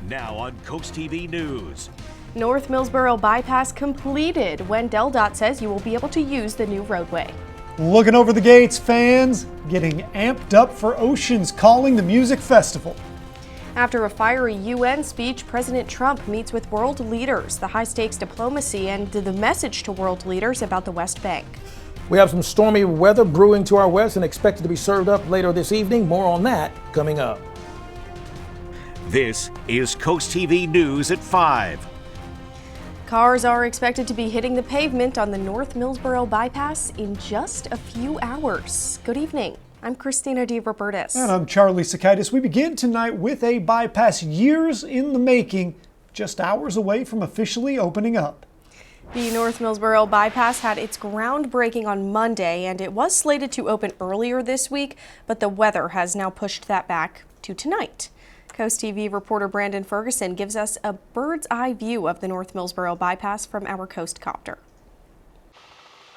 Now on CoastTV News. North Millsboro Bypass completed when DelDOT says you will be able to use the new roadway. Looking over the gates, fans getting amped up for Oceans Calling, the music festival. After a fiery UN speech, President Trump meets with world leaders, the high-stakes diplomacy and the message to world leaders about the West Bank. We have some stormy weather brewing to our west and expected to be served up later this evening. More on that coming up. This is CoastTV News at 5. Cars are expected to be hitting the pavement on the North Millsboro Bypass in just a few hours. Good evening. I'm Christina DeRobertis. And I'm Charlie Sakaitis. We begin tonight with a bypass years in the making, just hours away from officially opening up. The North Millsboro Bypass had its groundbreaking on Monday, and it was slated to open earlier this week, but the weather has now pushed that back to tonight. CoastTV reporter Brandon Ferguson gives us a bird's eye view of the North Millsboro Bypass from our coast copter.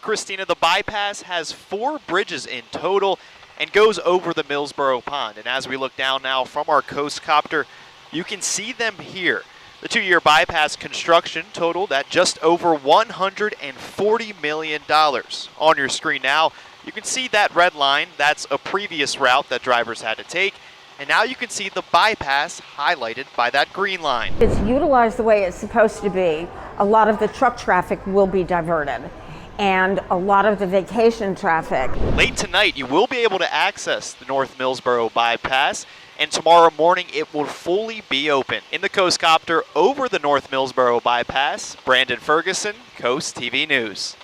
Christina, the bypass has 4 bridges in total and goes over the Millsboro Pond. And as we look down now from our coast copter, you can see them here. The 2-year bypass construction totaled at just over $140 million. On your screen now, you can see that red line. That's a previous route that drivers had to take. And now you can see the bypass highlighted by that green line. It's utilized the way it's supposed to be. A lot of the truck traffic will be diverted, and a lot of the vacation traffic. Late tonight, you will be able to access the North Millsboro Bypass, and tomorrow morning it will fully be open. In the Coast Copter over the North Millsboro Bypass, Brandon Ferguson, Coast TV News.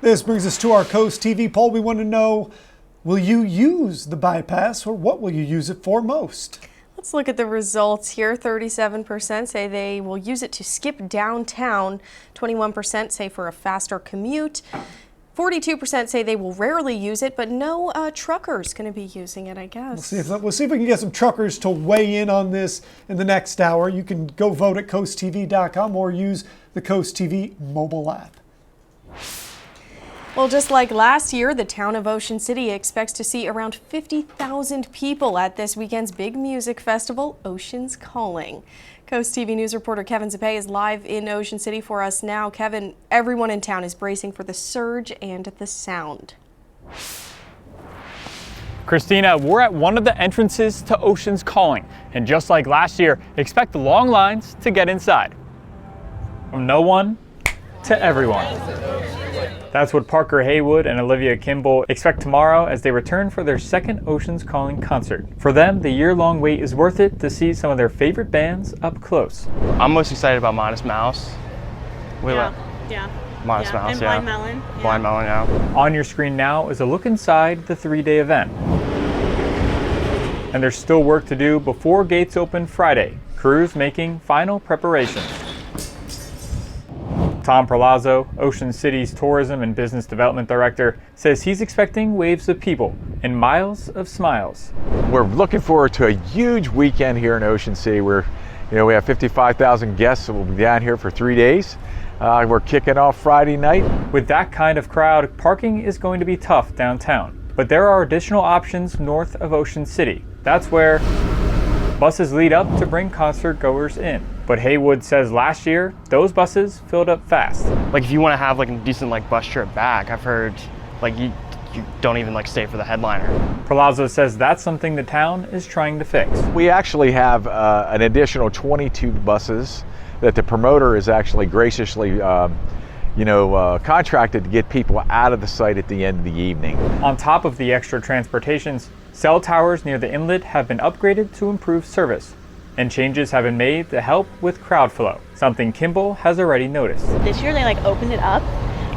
This brings us to our Coast TV poll. We want to know, will you use the bypass, or what will you use it for most? Let's look at the results here. 37% say they will use it to skip downtown. 21% say for a faster commute. 42% say they will rarely use it, but no truckers going to be using it, I guess. We'll see if we can get some truckers to weigh in on this in the next hour. You can go vote at coasttv.com or use the Coast TV mobile app. Well, just like last year, the town of Ocean City expects to see around 50,000 people at this weekend's big music festival, Oceans Calling. Coast TV News reporter Kevin Zappe is live in Ocean City for us now. Kevin, everyone in town is bracing for the surge and the sound. Christina, we're at one of the entrances to Oceans Calling, and just like last year, expect long lines to get inside. From no one to everyone. That's what Parker Haywood and Olivia Kimball expect tomorrow as they return for their second Oceans Calling concert. For them, the year-long wait is worth it to see some of their favorite bands up close. I'm most excited about Modest Mouse. Yeah. Modest Mouse, and Blind Melon. Blind Melon, yeah. On your screen now is a look inside the 3-day event. And there's still work to do before gates open Friday. Crews making final preparations. Tom Perlazzo, Ocean City's Tourism and Business Development Director, says he's expecting waves of people and miles of smiles. We're looking forward to a huge weekend here in Ocean City. We have 55,000 guests that will be down here for 3 days. We're kicking off Friday night. With that kind of crowd, parking is going to be tough downtown. But there are additional options north of Ocean City. That's where buses lead up to bring concert goers in. But Haywood says last year, those buses filled up fast. Like if you want to have like a decent like bus trip back, I've heard like you don't even like stay for the headliner. Perlazzo says that's something the town is trying to fix. We actually have an additional 22 buses that the promoter is actually graciously contracted to get people out of the site at the end of the evening. On top of the extra transportations, cell towers near the inlet have been upgraded to improve service. And changes have been made to help with crowd flow, something Kimball has already noticed. This year they opened it up,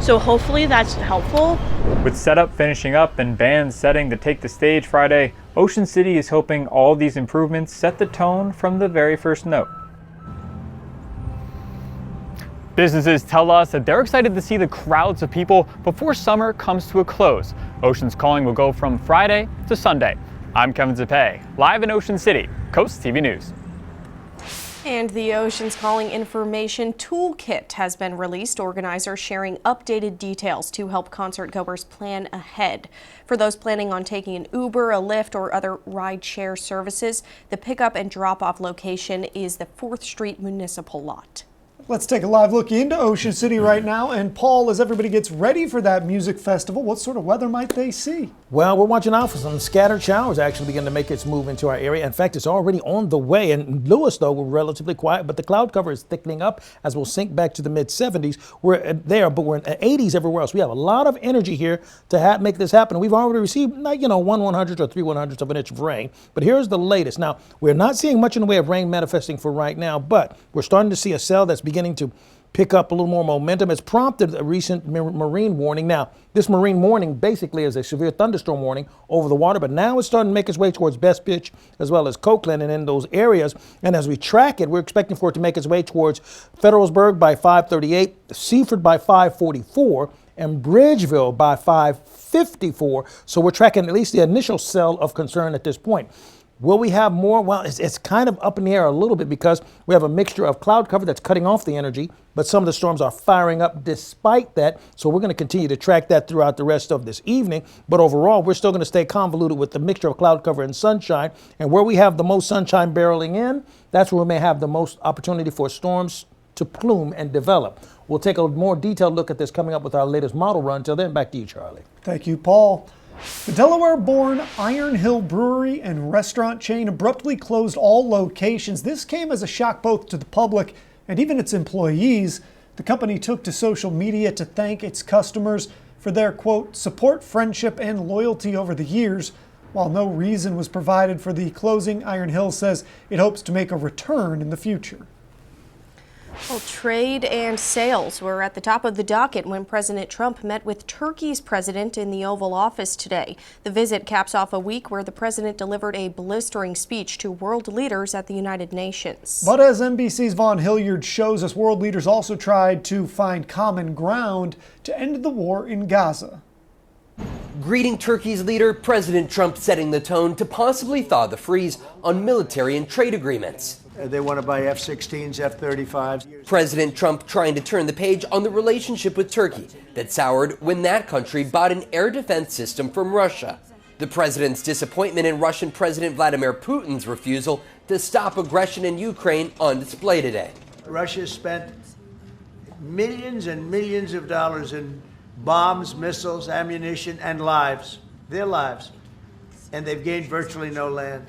so hopefully that's helpful. With setup finishing up and bands setting to take the stage Friday, Ocean City is hoping all these improvements set the tone from the very first note. Businesses tell us that they're excited to see the crowds of people before summer comes to a close. Oceans Calling will go from Friday to Sunday. I'm Kevin Zappe, live in Ocean City, Coast TV News. And the Oceans Calling Information Toolkit has been released. Organizers sharing updated details to help concert goers plan ahead. For those planning on taking an Uber, a Lyft, or other ride-share services, the pickup and drop-off location is the 4th Street Municipal Lot. Let's take a live look into Ocean City right now. And Paul, as everybody gets ready for that music festival, what sort of weather might they see? Well, we're watching out for some scattered showers actually begin to make its move into our area. In fact, it's already on the way. In Lewis, though, we're relatively quiet, but the cloud cover is thickening up as we'll sink back to the mid-70s. We're there, but we're in the 80s everywhere else. We have a lot of energy here to make this happen. We've already received, 1/100th or 3/100ths of an inch of rain. But here's the latest. Now, we're not seeing much in the way of rain manifesting for right now, but we're starting to see a cell that's beginning to pick up a little more momentum. It's prompted a recent marine warning. Now, this marine warning basically is a severe thunderstorm warning over the water, but now it's starting to make its way towards Best-Pitch as well as Copeland and in those areas. And as we track it, we're expecting for it to make its way towards Federalsburg by 5:38, Seaford by 5:44, and Bridgeville by 5:54. So we're tracking at least the initial cell of concern at this point. Will we have more? Well, it's kind of up in the air a little bit because we have a mixture of cloud cover that's cutting off the energy, but some of the storms are firing up despite that. So we're going to continue to track that throughout the rest of this evening. But overall, we're still going to stay convoluted with the mixture of cloud cover and sunshine. And where we have the most sunshine barreling in, that's where we may have the most opportunity for storms to plume and develop. We'll take a more detailed look at this coming up with our latest model run. Until then, back to you, Charlie. Thank you, Paul. The Delaware-born Hill Brewery and Restaurant chain abruptly closed all locations. This came as a shock both to the public and even its employees. The company took to social media to thank its customers for their, quote, support, friendship, and loyalty over the years. While no reason was provided for the closing, Iron Hill says it hopes to make a return in the future. Well, trade and sales were at the top of the docket when President Trump met with Turkey's president in the Oval Office today. The visit caps off a week where the president delivered a blistering speech to world leaders at the United Nations. But as NBC's Vaughn Hilliard shows us, world leaders also tried to find common ground to end the war in Gaza. Greeting Turkey's leader, President Trump setting the tone to possibly thaw the freeze on military and trade agreements. They want to buy F-16s, F-35s. President Trump trying to turn the page on the relationship with Turkey that soured when that country bought an air defense system from Russia. The president's disappointment in Russian President Vladimir Putin's refusal to stop aggression in Ukraine on display today. Russia spent millions and millions of dollars in bombs, missiles, ammunition, and lives, their lives, and they've gained virtually no land.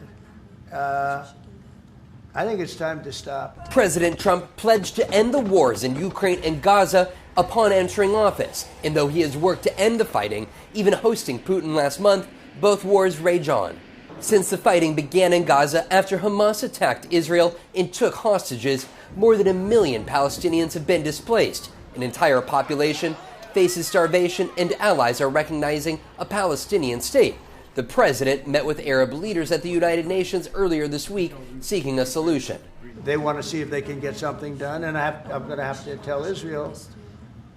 I think it's time to stop. President Trump pledged to end the wars in Ukraine and Gaza upon entering office. And though he has worked to end the fighting, even hosting Putin last month, both wars rage on. Since the fighting began in Gaza after Hamas attacked Israel and took hostages, more than 1 million Palestinians have been displaced. An entire population faces starvation, and allies are recognizing a Palestinian state. The president met with Arab leaders at the United Nations earlier this week, seeking a solution. They want to see if they can get something done, and I'm going to have to tell Israel,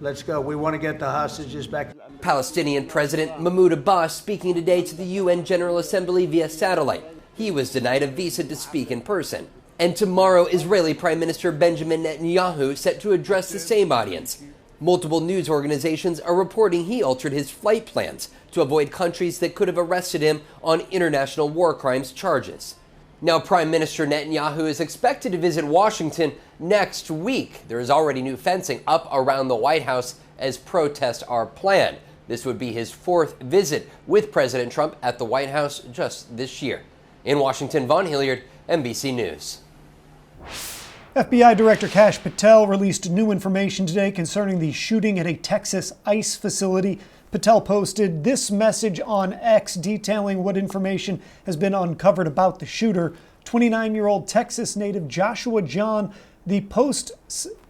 let's go. We want to get the hostages back. Palestinian President Mahmoud Abbas speaking today to the UN General Assembly via satellite. He was denied a visa to speak in person. And tomorrow, Israeli Prime Minister Benjamin Netanyahu set to address the same audience. Multiple news organizations are reporting he altered his flight plans to avoid countries that could have arrested him on international war crimes charges. Now, Prime Minister Netanyahu is expected to visit Washington next week. There is already new fencing up around the White House as protests are planned. This would be his 4th visit with President Trump at the White House just this year. In Washington, Vaughn Hilliard, NBC News. FBI Director Kash Patel released new information today concerning the shooting at a Texas ICE facility. Patel posted this message on X detailing what information has been uncovered about the shooter, 29-year-old Texas native Joshua John. The post,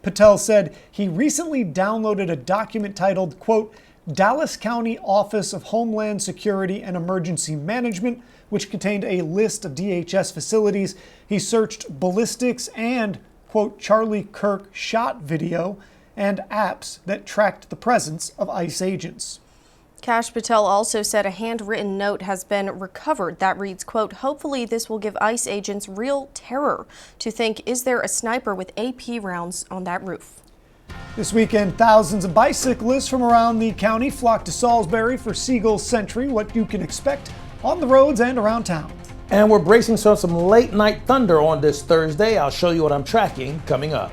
Patel said, he recently downloaded a document titled, quote, Dallas County Office of Homeland Security and Emergency Management, which contained a list of DHS facilities. He searched ballistics and, quote, Charlie Kirk shot video and apps that tracked the presence of ICE agents. Kash Patel also said a handwritten note has been recovered that reads, quote, "Hopefully this will give ICE agents real terror to think, is there a sniper with AP rounds on that roof?" This weekend, thousands of bicyclists from around the county flocked to Salisbury for Seagull Century, what you can expect on the roads and around town. And we're bracing for some late night thunder on this Thursday. I'll show you what I'm tracking coming up.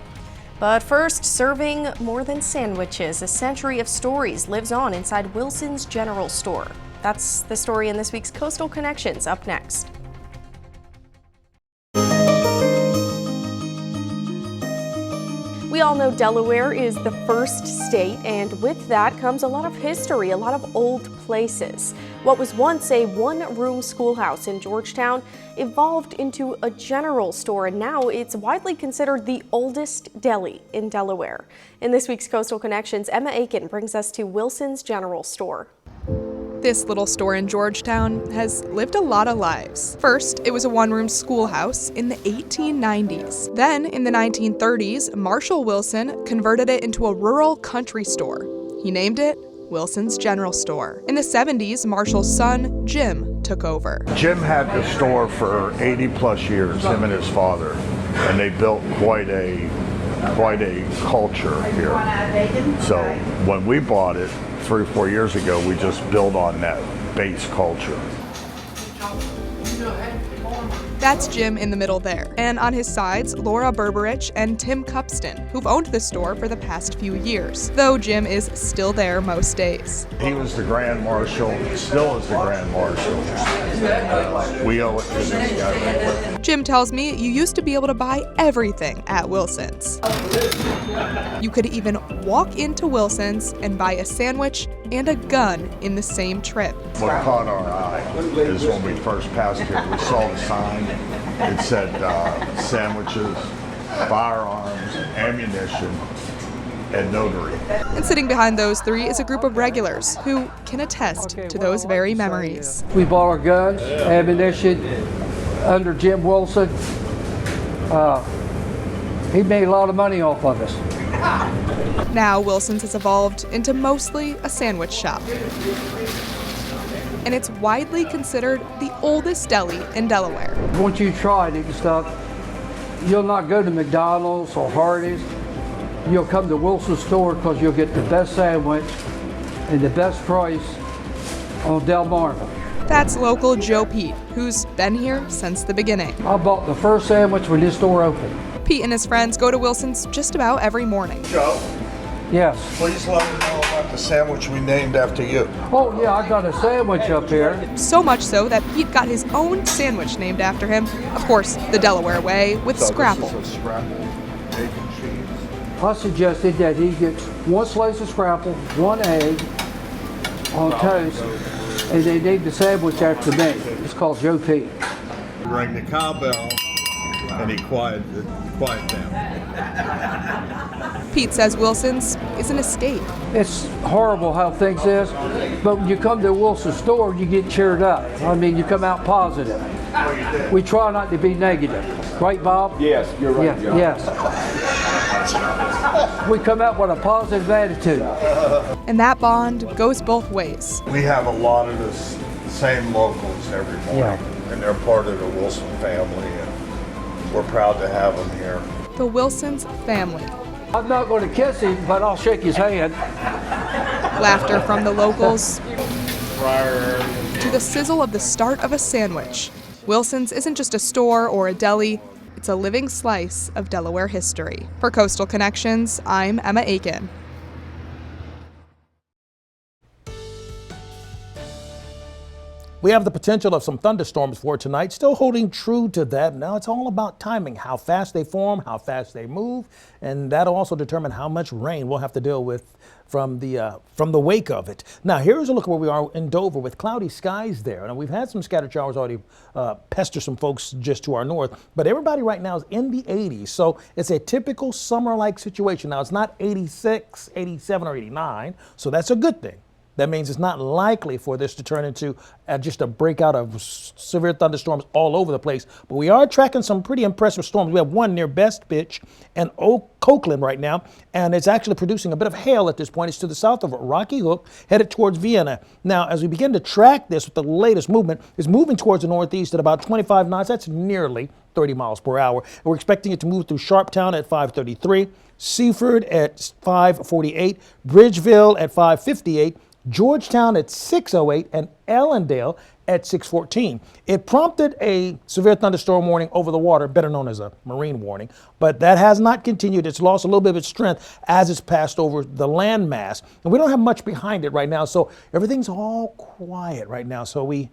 But first, serving more than sandwiches, a century of stories lives on inside Wilson's General Store. That's the story in this week's Coastal Connections. Up next. We all know Delaware is the first state, and with that comes a lot of history, a lot of old places. What was once a one-room schoolhouse in Georgetown evolved into a general store, and now it's widely considered the oldest deli in Delaware. In this week's Coastal Connections, Emma Aiken brings us to Wilson's General Store. This little store in Georgetown has lived a lot of lives. First, it was a one-room schoolhouse in the 1890s. Then, in the 1930s, Marshall Wilson converted it into a rural country store. He named it Wilson's General Store. In the 70s, Marshall's son, Jim, took over. Jim had the store for 80 plus years, him and his father, and they built quite a culture here. So when we bought it 3 or 4 years ago, we just built on that base culture. That's Jim in the middle there. And on his sides, Laura Berberich and Tim Cupston, who've owned the store for the past few years, though Jim is still there most days. He was the Grand Marshal, still is the Grand Marshal. We owe it to this guy. Jim tells me you used to be able to buy everything at Wilson's. You could even walk into Wilson's and buy a sandwich and a gun in the same trip. What caught our eye is when we first passed here, we saw the sign. It said sandwiches, firearms, ammunition, and notary. And sitting behind those three is a group of regulars who can attest to those very memories. We bought our guns, ammunition under Jim Wilson. He made a lot of money off of us. Now Wilson's has evolved into mostly a sandwich shop. And it's widely considered the oldest deli in Delaware. Once you try it and stuff, you'll not go to McDonald's or Hardee's. You'll come to Wilson's store because you'll get the best sandwich and the best price on Delmarva. That's local Joe Pete, who's been here since the beginning. I bought the first sandwich when this store opened. Pete and his friends go to Wilson's just about every morning. Joe? Yes. Please let me know about the sandwich we named after you. Oh yeah, I got a sandwich up here. So much so that Pete got his own sandwich named after him. Of course, the Delaware way, with scrapple. This is a scrapple, bacon cheese. I suggested that he gets one slice of scrapple, one egg on toast, and they named the sandwich after me. It's called Joe Pete. Rang the cowbell, and he quieted down. Pete says Wilson's is an escape. It's horrible how things is, but when you come to a Wilson store, you get cheered up. I mean, you come out positive. We try not to be negative. Right, Bob? Yes, you're right. Yeah, yes. We come out with a positive attitude. And that bond goes both ways. We have a lot of the same locals every morning, and they're part of the Wilson family, and we're proud to have them here. The Wilson's family. I'm not going to kiss him, but I'll shake his hand. Laughter from the locals to the sizzle of the start of a sandwich. Wilson's isn't just a store or a deli, it's a living slice of Delaware history. For Coastal Connections, I'm Emma Aiken. We have the potential of some thunderstorms for tonight, still holding true to that. Now it's all about timing, how fast they form, how fast they move, and that'll also determine how much rain we'll have to deal with from the wake of it. Now here's a look where we are in Dover with cloudy skies there. Now we've had some scattered showers already pester some folks just to our north, but everybody right now is in the 80s, so it's a typical summer-like situation. Now it's not 86, 87, or 89, so that's a good thing. That means it's not likely for this to turn into just a breakout of severe thunderstorms all over the place. But we are tracking some pretty impressive storms. We have one near Best Pitch and Oakland right now, and it's actually producing a bit of hail at this point. It's to the south of Rocky Hook, headed towards Vienna. Now, as we begin to track this with the latest movement, it's moving towards the northeast at about 25 knots. That's nearly 30 miles per hour. We're expecting it to move through Sharptown at 5:33, Seaford at 5:48, Bridgeville at 5:58, Georgetown at 6:08, and Ellendale at 6:14. It prompted a severe thunderstorm warning over the water, better known as a marine warning, but that has not continued. It's lost a little bit of its strength as it's passed over the landmass, and we don't have much behind it right now, so everything's all quiet right now. So we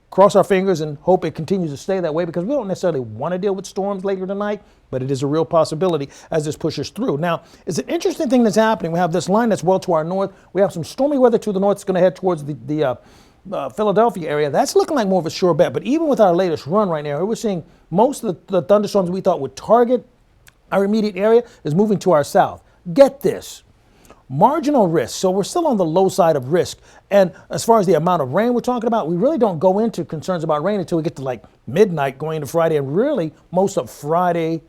cross our fingers and hope it continues to stay that way, because we don't necessarily want to deal with storms later tonight, but it is a real possibility as this pushes through. Now, it's an interesting thing that's happening. We have this line that's well to our north. We have some stormy weather to the north. It's going to head towards the Philadelphia area. That's looking like more of a sure bet. But even with our latest run right now, we're seeing most of the thunderstorms we thought would target our immediate area is moving to our south. Get this. Marginal risk. So we're still on the low side of risk. And as far as the amount of rain we're talking about, we really don't go into concerns about rain until we get to like midnight going into Friday, and really most of Friday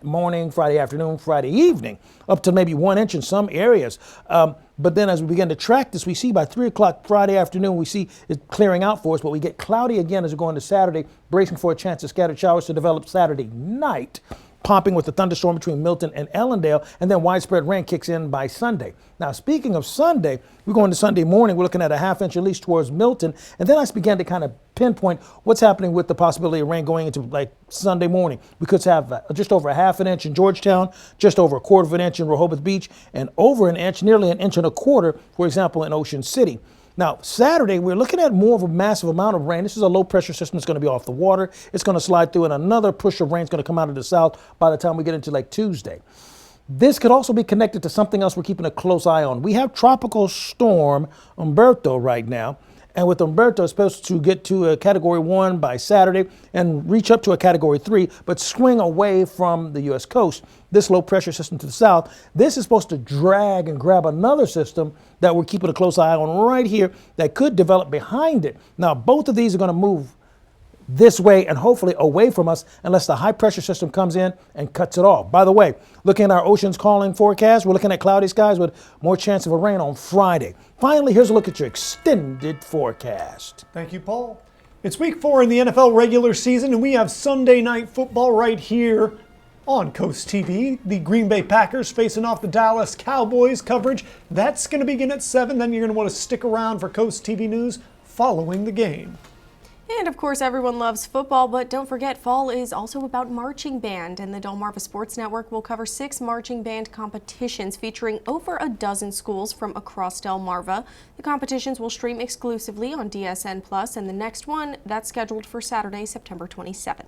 morning, Friday afternoon, Friday evening, up to maybe 1 inch in some areas. But then as we begin to track this, we see by 3 o'clock Friday afternoon, we see it clearing out for us, but we get cloudy again as we go into Saturday, bracing for a chance of scattered showers to develop Saturday night, popping with the thunderstorm between Milton and Ellendale, and then widespread rain kicks in by Sunday. Now, speaking of Sunday, we go into Sunday morning, we're looking at a half inch at least towards Milton, and then I began to kind of pinpoint what's happening with the possibility of rain going into like Sunday morning. We could have just over a half an inch in Georgetown, just over a quarter of an inch in Rehoboth Beach, and over an inch, nearly an inch and a quarter, for example, in Ocean City. Now, Saturday, we're looking at more of a massive amount of rain. This is a low pressure system that's going to be off the water. It's going to slide through, and another push of rain is going to come out of the south by the time we get into like Tuesday. This could also be connected to something else we're keeping a close eye on. We have Tropical Storm Umberto right now. And with Umberto, it's supposed to get to a Category 1 by Saturday and reach up to a Category 3, but swing away from the U.S. coast. This low pressure system to the south, this is supposed to drag and grab another system that we're keeping a close eye on right here that could develop behind it. Now, both of these are going to move this way and hopefully away from us unless the high pressure system comes in and cuts it off. By the way, looking at our oceans calling forecast, we're looking at cloudy skies with more chance of a rain on Friday. Finally, here's a look at your extended forecast. Thank you, Paul. It's week 4 in the NFL regular season, and we have Sunday night football right here on Coast TV. The Green Bay Packers facing off the Dallas Cowboys. Coverage that's going to begin at 7. Then you're going to want to stick around for Coast TV news following the game. And of course, everyone loves football, but don't forget, fall is also about marching band, and the Delmarva Sports Network will cover 6 marching band competitions featuring over a dozen schools from across Delmarva. The competitions will stream exclusively on DSN+, and the next one, that's scheduled for Saturday, September 27th.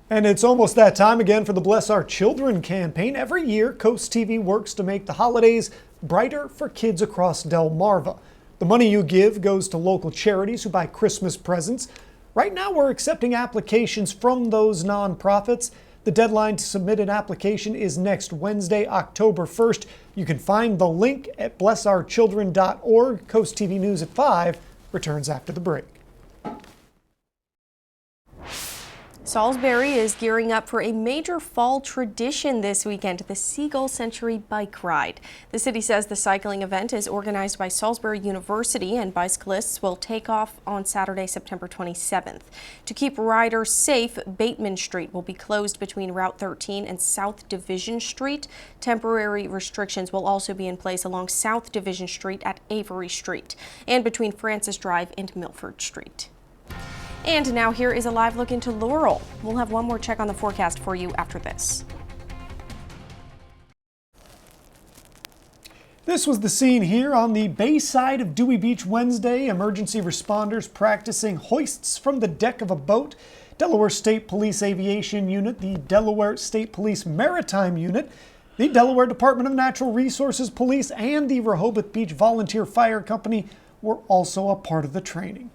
And it's almost that time again for the Bless Our Children campaign. Every year, Coast TV works to make the holidays brighter for kids across Delmarva. The money you give goes to local charities who buy Christmas presents. Right now, we're accepting applications from those nonprofits. The deadline to submit an application is next Wednesday, October 1st. You can find the link at blessourchildren.org. Coast TV News at 5 returns after the break. Salisbury is gearing up for a major fall tradition this weekend, the Seagull Century Bike Ride. The city says the cycling event is organized by Salisbury University, and bicyclists will take off on Saturday, September 27th. To keep riders safe, Bateman Street will be closed between Route 13 and South Division Street. Temporary restrictions will also be in place along South Division Street at Avery Street and between Francis Drive and Milford Street. And now here is a live look into Laurel. We'll have one more check on the forecast for you after this. This was the scene here on the bay side of Dewey Beach Wednesday. Emergency responders practicing hoists from the deck of a boat. Delaware State Police Aviation Unit, the Delaware State Police Maritime Unit, the Delaware Department of Natural Resources Police, and the Rehoboth Beach Volunteer Fire Company were also a part of the training.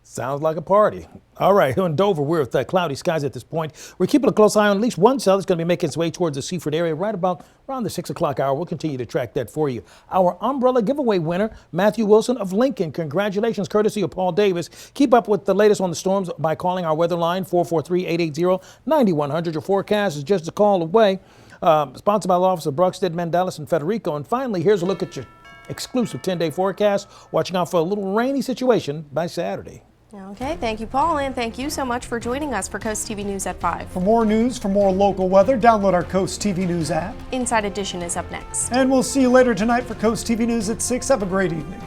Sounds like a party. All right, here in Dover, we're with cloudy skies at this point. We're keeping a close eye on at least one cell that's going to be making its way towards the Seaford area right about around the 6 o'clock hour. We'll continue to track that for you. Our umbrella giveaway winner, Matthew Wilson of Lincoln. Congratulations, courtesy of Paul Davis. Keep up with the latest on the storms by calling our weather line, 443-880-9100. Your forecast is just a call away. Sponsored by the Office of Bruxted, Mandalis, and Federico. And finally, here's a look at your exclusive 10-day forecast. Watching out for a little rainy situation by Saturday. Okay, thank you, Paul, and thank you so much for joining us for Coast TV News at 5. For more news, for more local weather, download our Coast TV News app. Inside Edition is up next. And we'll see you later tonight for Coast TV News at 6. Have a great evening.